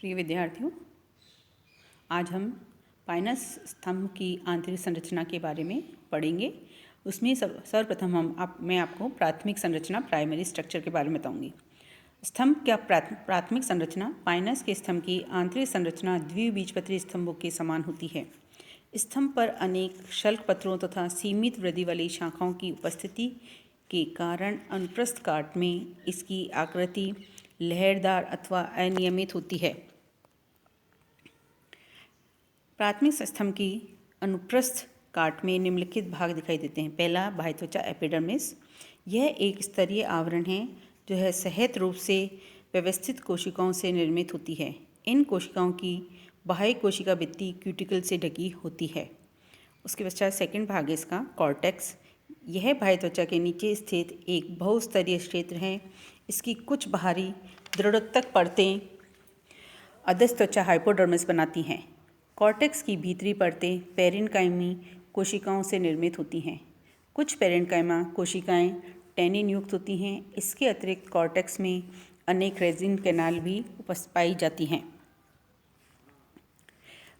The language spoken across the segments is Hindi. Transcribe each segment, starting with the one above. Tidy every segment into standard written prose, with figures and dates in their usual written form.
प्रिय विद्यार्थियों, आज हम पाइनस स्तंभ की आंतरिक संरचना के बारे में पढ़ेंगे। उसमें सर्वप्रथम मैं आपको प्राथमिक संरचना प्राइमरी स्ट्रक्चर के बारे में बताऊंगी। स्तंभ क्या प्राथमिक संरचना पाइनस के स्तंभ की आंतरिक संरचना द्विबीजपत्री स्तंभों के समान होती है। स्तंभ पर अनेक शल्क पत्रों तथा सीमित वृद्धि वाली शाखाओं की उपस्थिति के कारण अनुप्रस्थ काट में इसकी आकृति लहरदार अथवा अनियमित होती है। प्राथमिक स्तंभ की अनुप्रस्थ काट में निम्नलिखित भाग दिखाई देते हैं। पहला, बाह्य त्वचा एपिडर्मिस। यह एक स्तरीय आवरण है जो है सहज रूप से व्यवस्थित कोशिकाओं से निर्मित होती है। इन कोशिकाओं की बाह्य कोशिका भित्ति क्यूटिकल से ढकी होती है। उसके पश्चात सेकंड भाग है इसका कॉर्टेक्स। यह बाह्य त्वचा के नीचे स्थित एक बहुस्तरीय क्षेत्र है। इसकी कुछ बाहरी दृढ़ोत्तक परतें अधस्थ त्वचा हाइपोडर्मिस बनाती हैं। कॉर्टेक्स की भीतरी परतें पेरेन्काइमी कोशिकाओं से निर्मित होती हैं। कुछ पेरेन्काइमा कोशिकाएं टैनिन युक्त होती हैं। इसके अतिरिक्त कॉर्टेक्स में अनेक रेजिन कैनाल भी पाई जाती हैं।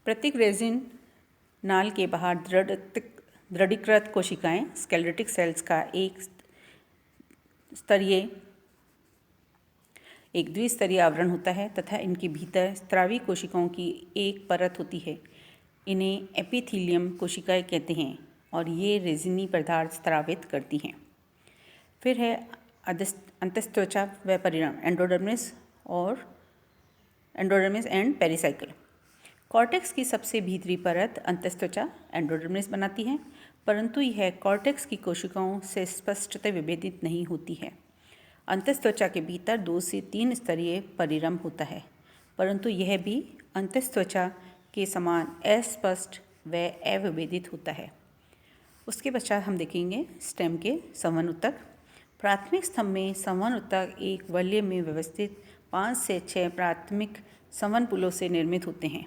प्रत्येक रेजिन नाल के बाहर दृढ़ीकृत कोशिकाएं स्केलेटिक सेल्स का एक द्विस्तरीय आवरण होता है तथा इनके भीतर स्रावी कोशिकाओं की एक परत होती है। इन्हें एपिथीलियम कोशिकाएं कहते हैं और ये रेजिनी पदार्थ स्रावित करती हैं। फिर है अंतस्त्वचा व परिणाम एंडोडर्मिस एंड पेरिसाइकल। कॉर्टेक्स की सबसे भीतरी परत अंतस्त्वचा एंडोडर्मिस बनाती है, परंतु यह कॉर्टेक्स की कोशिकाओं से स्पष्टतः विभेदित नहीं होती है। अंतस्त्वचा के भीतर 2 से 3 स्तरीय परिरम होता है, परंतु यह भी अंतस्त्वचा के समान अस्पष्ट व अविभेदित होता है। उसके पश्चात हम देखेंगे स्टेम के संवहन ऊतक। प्राथमिक स्तंभ में संवहन ऊतक एक वलय में व्यवस्थित 5 से 6 प्राथमिक संवहन पुलों से निर्मित होते हैं।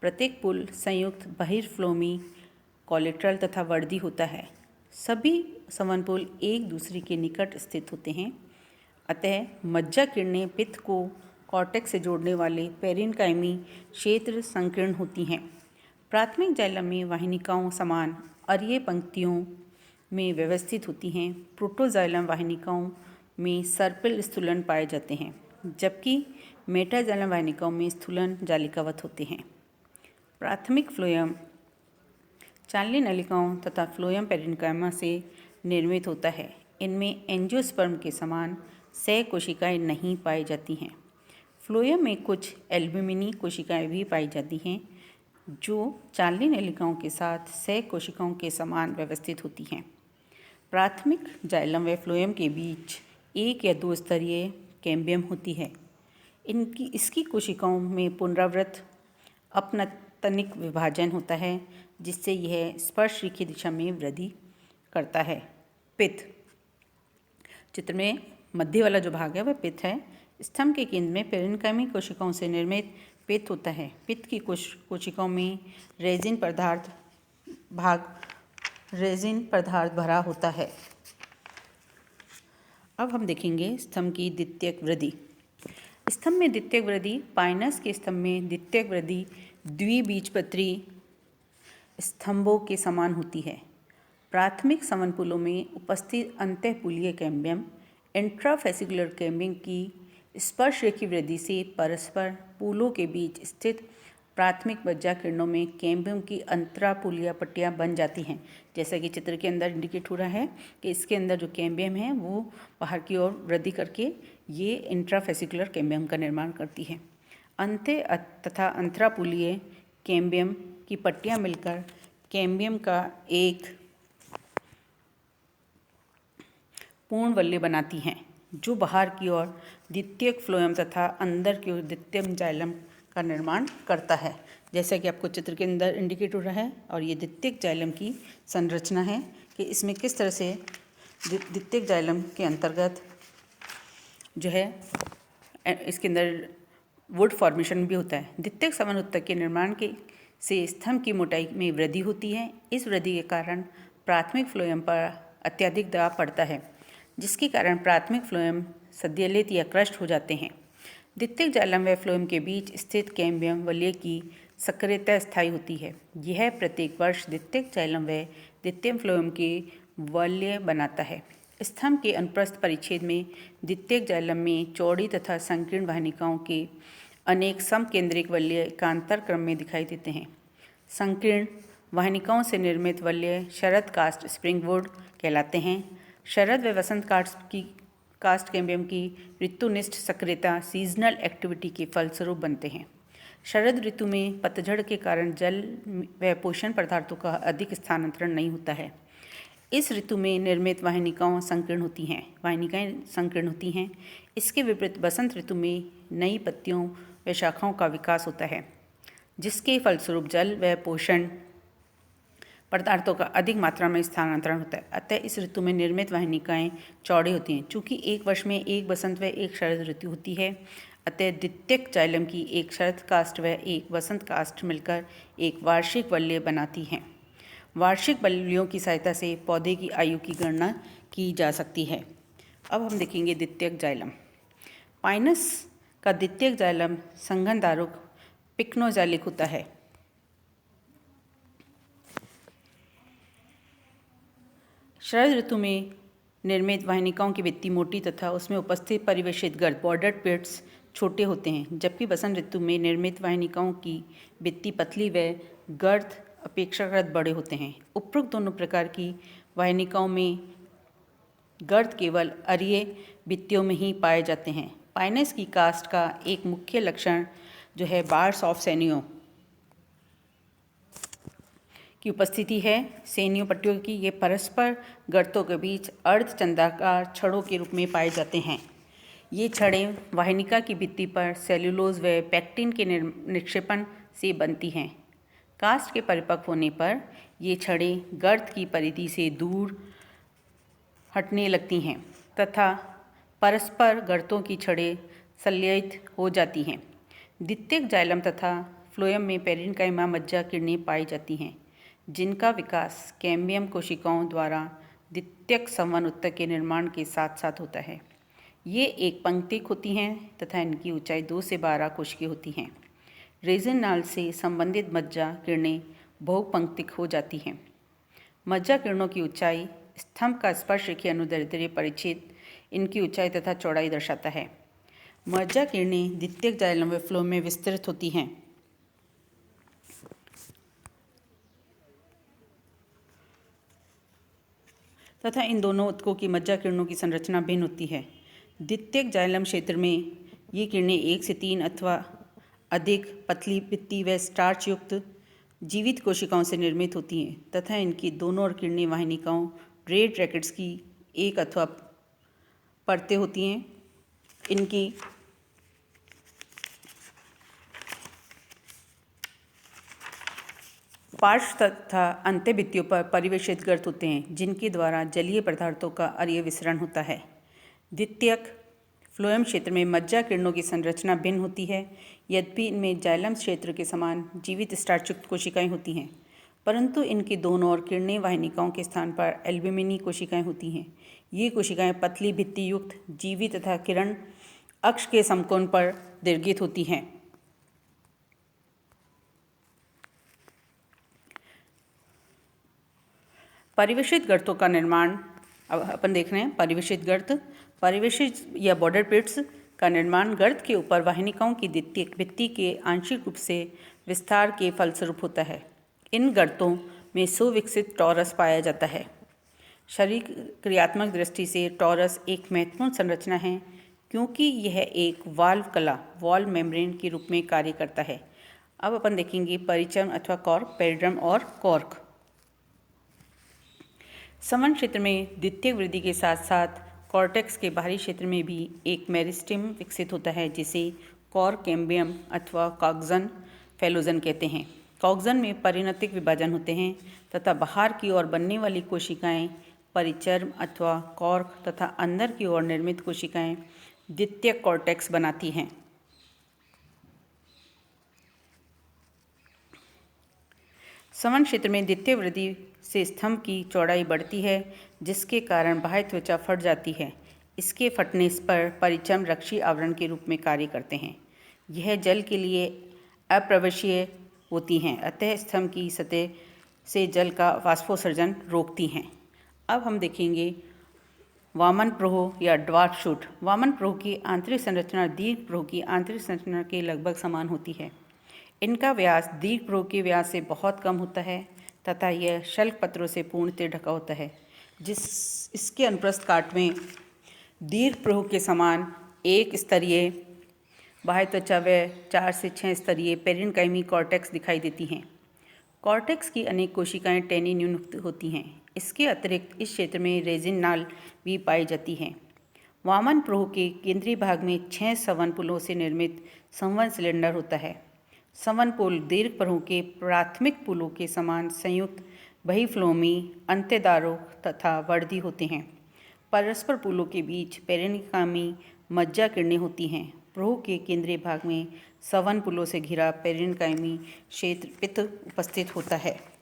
प्रत्येक पुल संयुक्त बहिर्फ्लोमी, कोलेट्रल तथा वर्दी होता है। सभी संवहन पुल एक दूसरे के निकट स्थित होते हैं। अतः मज्जा किरणें पित्त को कॉर्टेक्स से जोड़ने वाले पेरेन्काइमी क्षेत्र संकीर्ण होती हैं। प्राथमिक जाइलम में वाहिनिकाओं समान अरीय पंक्तियों में व्यवस्थित होती हैं। प्रोटोजाइलम वाहिनिकाओं में सर्पिल स्थूलन पाए जाते हैं, जबकि मेटाजाइलम वाहिनिकाओं में स्थूलन जालिकावत होते हैं। प्राथमिक फ्लोएम चालनी नलिकाओं तथा फ्लोएम पेरेन्काइमा से निर्मित होता है। इनमें एंजियोस्पर्म के समान सह कोशिकाएं नहीं पाई जाती हैं। फ्लोएम में कुछ एल्ब्यूमिनी कोशिकाएं भी पाई जाती हैं, जो चालनी नलिकाओं के साथ सह कोशिकाओं के समान व्यवस्थित होती हैं। प्राथमिक जाइलम व फ्लोएम के बीच 1 या 2 स्तरीय कैम्बियम होती है। इसकी कोशिकाओं में पुनरावृत्त अपनतनिक विभाजन होता है, जिससे यह स्पर्श रेखीय दिशा में वृद्धि करता है। पित्त चित्र में मध्य वाला जो भाग है वह पित्त है। स्तंभ के केंद्र में पेरेन्काइमी कोशिकाओं से निर्मित पित्त होता है। पित्त की कोशिकाओं में रेजिन पदार्थ भरा होता है। अब हम देखेंगे स्तंभ की द्वितीयक वृद्धि। स्तंभ में द्वितीयक वृद्धि पाइनस के स्तंभ में द्वितीयक वृद्धि द्विबीजपत्री स्तंभों के समान होती है। प्राथमिक संवहन पुलों में उपस्थित अंतःपुलीय कैम्बियम इंट्राफेसिकुलर कैम्बियम की स्पर्श रेखीय वृद्धि से परस्पर पुलों के बीच स्थित प्राथमिक मज्जा किरणों में कैम्बियम की अंतरापुलीय पट्टियां बन जाती हैं। जैसा कि चित्र के अंदर इंडिकेट हो रहा है कि इसके अंदर जो कैम्बियम है वो बाहर की ओर वृद्धि करके ये इंट्राफेसिकुलर कैम्बियम का निर्माण करती है। अंत तथा अंतरापुलीय कैम्बियम की पट्टियां मिलकर कैम्बियम का एक पूर्ण वलय बनाती हैं, जो बाहर की ओर द्वितीयक फ्लोएम तथा अंदर की ओर द्वितीयक जाइलम का निर्माण करता है। जैसा कि आपको चित्र के अंदर इंडिकेट हो रहा है, और ये द्वितीयक जाइलम की संरचना है कि इसमें किस तरह से द्वितीयक जाइलम के अंतर्गत जो है इसके अंदर वुड फॉर्मेशन भी होता है। द्वितीयक संवहन ऊतक के निर्माण से स्तंभ की मोटाई में वृद्धि होती है। इस वृद्धि के कारण प्राथमिक फ्लोएम पर अत्यधिक दबाव पड़ता है, जिसके कारण प्राथमिक फ्लोएम सद्यलित या क्रस्ट हो जाते हैं। द्वितीयक जाइलम व फ्लोएम के बीच स्थित कैम्बियम वलय की सक्रियता स्थायी होती है। यह प्रत्येक वर्ष द्वितीयक जाइलम व द्वितीयक फ्लोएम के वलय बनाता है। स्तंभ के अनुप्रस्थ परिच्छेद में द्वितीयक जाइलम में चौड़ी तथा संकीर्ण वाहिनिकाओं के अनेक समकेंद्रिक वलय एकांतर क्रम में दिखाई देते हैं। संकीर्ण वाहिनिकाओं से निर्मित वलय शरद कास्ट स्प्रिंगवुड कहलाते हैं। शरद व वसंत कास्ट कैम्बियम की ऋतुनिष्ठ सक्रियता सीजनल एक्टिविटी के फलस्वरूप बनते हैं। शरद ऋतु में पतझड़ के कारण जल व पोषण पदार्थों का अधिक स्थानांतरण नहीं होता है। इस ऋतु में निर्मित वाहिनिकाएं संकीर्ण होती हैं। इसके विपरीत बसंत ऋतु में नई पत्तियों व शाखाओं का विकास होता है, जिसके फलस्वरूप जल व पोषण पदार्थों का अधिक मात्रा में स्थानांतरण होता है। अतः इस ऋतु में निर्मित वाहिनिकाएं चौड़ी होती हैं। चूँकि एक वर्ष में एक बसंत व एक शरद ऋतु होती है, अतः द्वितीयक जाइलम की एक शरद कास्ट व एक बसंत कास्ट मिलकर एक वार्षिक वलय बनाती हैं। वार्षिक वलयों की सहायता से पौधे की आयु की गणना की जा सकती है। अब हम देखेंगे द्वितीयक जाइलम। पाइनस का द्वितीयक जाइलम संघनधारक पिक्नोजाइलिक होता है। शरद ऋतु में निर्मित वाहिनिकाओं की भित्ति मोटी तथा उसमें उपस्थित परिवेशित गर्त बॉर्डर्ड प्लेट्स छोटे होते हैं, जबकि बसंत ऋतु में निर्मित वाहिनिकाओं की भित्ति पतली व गर्त अपेक्षाकृत बड़े होते हैं। उपरोक्त दोनों प्रकार की वाहिनिकाओं में गर्त केवल अरीय भित्तियों में ही पाए जाते हैं। पाइनस की कास्ट का एक मुख्य लक्षण जो है बार्स ऑफ सेनियो की उपस्थिति है। सेनियो पट्टियों की ये परस्पर गर्तों के बीच अर्धचंद्राकार छड़ों के रूप में पाए जाते हैं। ये छड़ें वाहिनिका की भित्ति पर सेल्यूलोज व पेक्टिन के निक्षेपण से बनती हैं। कास्ट के परिपक्व होने पर ये छड़ें गर्त की परिधि से दूर हटने लगती हैं तथा परस्पर गर्तों की छड़ें संलयित हो जाती हैं। द्वितीयक जाइलम तथा फ्लोएम में पेरेन्काइमा मज्जा किरणें पाई जाती हैं, जिनका विकास कैम्बियम कोशिकाओं द्वारा द्वितीयक संवहन ऊतक के निर्माण के साथ साथ होता है। ये एक पंक्तिक होती हैं तथा इनकी ऊंचाई 2 से 12 कोश की होती हैं। रेजिन नाल से संबंधित मज्जा किरणें बहुपंक्तिक हो जाती हैं। मज्जा किरणों की ऊंचाई स्तंभ का स्पर्श रेखीय अनुदैर्ध्य परिच्छेद इनकी ऊंचाई तथा चौड़ाई दर्शाता है। मज्जा किरणें द्वितीयक जाइलम व फ्लोएम में विस्तृत होती हैं। तथा इन दोनों ऊतकों की मज्जा किरणों की संरचना भिन्न होती है। द्वितीयक जाइलम क्षेत्र में ये किरणें 1 से 3 अथवा अधिक पतली भित्ति व स्टार्च युक्त जीवित कोशिकाओं से निर्मित होती हैं तथा इनकी दोनों ओर किरणें वाहिनिकाओं रेड रैकेट्स की एक अथवा परतें होती हैं। इनकी पार्श्व तथा अंत्य भित्तियों पर परिवेशित गर्त होते हैं, जिनके द्वारा जलीय पदार्थों का अरीय विसरण होता है। द्वितीयक फ्लोएम क्षेत्र में मज्जा किरणों की संरचना भिन्न होती है। यद्यपि इनमें जाइलम क्षेत्र के समान जीवित स्टार्चयुक्त कोशिकाएं होती हैं, परंतु इनकी दोनों ओर किरणें वाहिनिकाओं के स्थान पर एल्ब्यूमिनी कोशिकाएं होती हैं। ये कोशिकाएं पतली भित्ति युक्त जीवित तथा किरण अक्ष के समकोण पर दीर्घित होती हैं। परिवेशित गर्तों का निर्माण अब अपन देख रहे हैं। परिवेशित या बॉर्डर प्लेट्स का निर्माण गर्त के ऊपर वाहिनिकाओं की द्वितीयक भित्ति के आंशिक रूप से विस्तार के फलस्वरूप होता है। इन गर्तों में सुविकसित टॉरस पाया जाता है। शरीर क्रियात्मक दृष्टि से टॉरस एक महत्वपूर्ण संरचना है, क्योंकि यह एक वॉल्व मेम्ब्रेन के रूप में कार्य करता है। अब अपन देखेंगे परिचर्म अथवा कॉर्क, पेरिड्रम और कॉर्क। संवहन क्षेत्र में द्वितीयक वृद्धि के साथ साथ कॉर्टेक्स के बाहरी क्षेत्र में भी एक मेरिस्टेम विकसित होता है, जिसे कॉर्क कैम्बियम अथवा कॉक्सन फेलोजन कहते हैं। कॉक्सन में परिणतिक विभाजन होते हैं तथा बाहर की ओर बनने वाली कोशिकाएं परिचर्म अथवा कॉर्क तथा अंदर की ओर निर्मित कोशिकाएं द्वितीयक कॉर्टेक्स बनाती हैं। संवहन क्षेत्र में द्वितीय वृद्धि से स्तंभ की चौड़ाई बढ़ती है, जिसके कारण बाह्य त्वचा फट जाती है। इसके फटने पर परिचम रक्षी आवरण के रूप में कार्य करते हैं। यह जल के लिए अप्रवेशीय होती हैं, अतः स्तंभ की सतह से जल का वाष्पोत्सर्जन रोकती हैं। अब हम देखेंगे वामन प्रोह या ड्वार्फ शूट। वामन प्रोह की आंतरिक संरचना दीर्घ प्रोह की आंतरिक संरचना के लगभग समान होती है। इनका व्यास दीर्घ प्रोह के व्यास से बहुत कम होता है तथा यह शल्क पत्रों से पूर्णतः ढका होता है। इसके अनुप्रस्थ काट में दीर्घ प्रोह के समान एक स्तरीय बाह्य त्वचा व 4 से 6 स्तरीय पेरेन्काइमी कॉर्टेक्स दिखाई देती हैं। कॉर्टेक्स की अनेक कोशिकाएं टैनिन युक्त होती हैं। इसके अतिरिक्त इस क्षेत्र में रेजिन नाल भी पाई जाती हैं। वामन प्रोह के केंद्रीय भाग में 6 संवहन पुलों से निर्मित संवहन सिलेंडर होता है। संवहन पुल दीर्घ प्रोह के प्राथमिक पुलों के समान संयुक्त बहिफ्लोमी, अंत्यदारों तथा वर्दी होते हैं। परस्पर पुलों के बीच पेरेन्काइमी मज्जा किरणें होती हैं। प्रोह के केंद्रीय भाग में संवहन पुलों से घिरा पेरेन्काइमी क्षेत्र पित्त उपस्थित होता है।